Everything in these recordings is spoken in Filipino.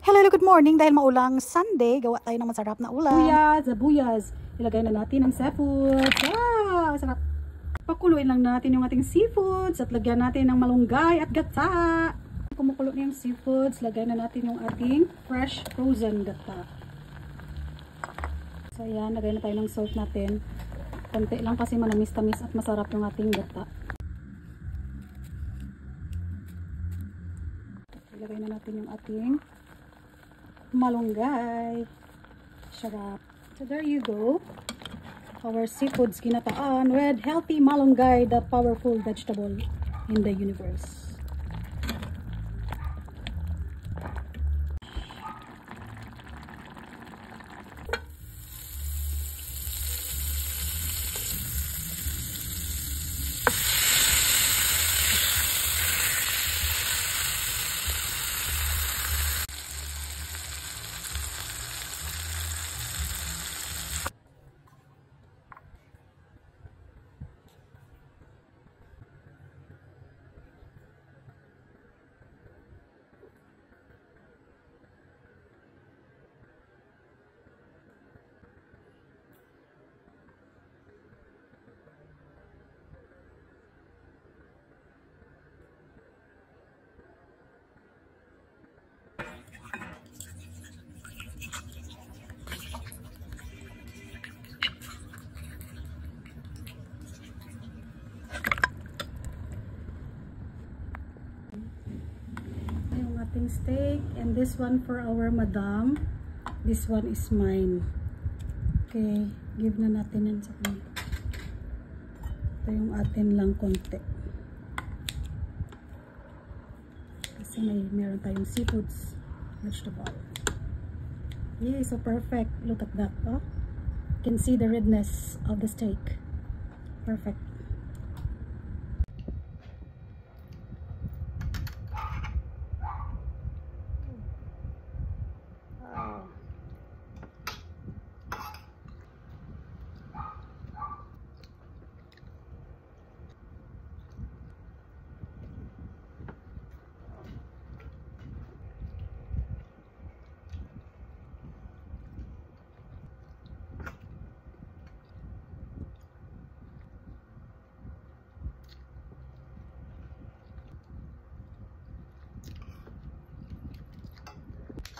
Hello, good morning. Dahil maulang Sunday, gawa tayo ng masarap na ulam. Buyas. Ilagay na natin ang seafood. Ah, sarap. Pakuluin lang natin yung ating seafoods at lagyan natin ng malunggay at gata. Kumukulo na yung seafoods, lagay na natin yung ating fresh frozen gata. So ayan, lagay na tayo ng salt natin. Konti lang kasi manamis-tamis at masarap yung ating gata. Ilagay na natin yung ating malunggay. Sarap. So there you go. Our seafoods ginataan with healthy malunggay, the powerful vegetable in the universe. Steak, and this one for our madam, this one is mine. Okay, give na natin yan sa kanya. Ito yung atin lang konti kasi meron tayong seafoods vegetable. Yeah, so perfect. Look at that. Oh, you can see the redness of the steak. Perfect.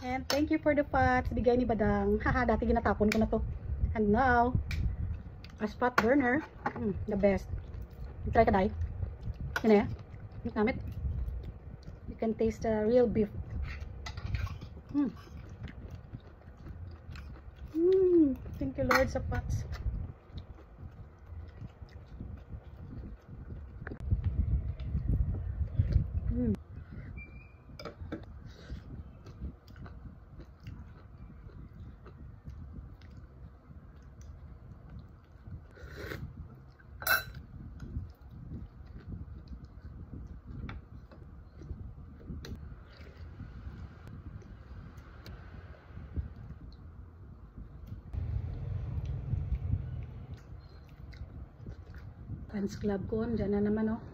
And thank you for the pot. Bigay ni Badang. Haha, dati ginatapon ko na to. And now, as pot burner, the best. Try ka dai. Yan na namit. You can taste the real beef. Thank you Lord sa pots. Fans club ko, dyan na naman oh.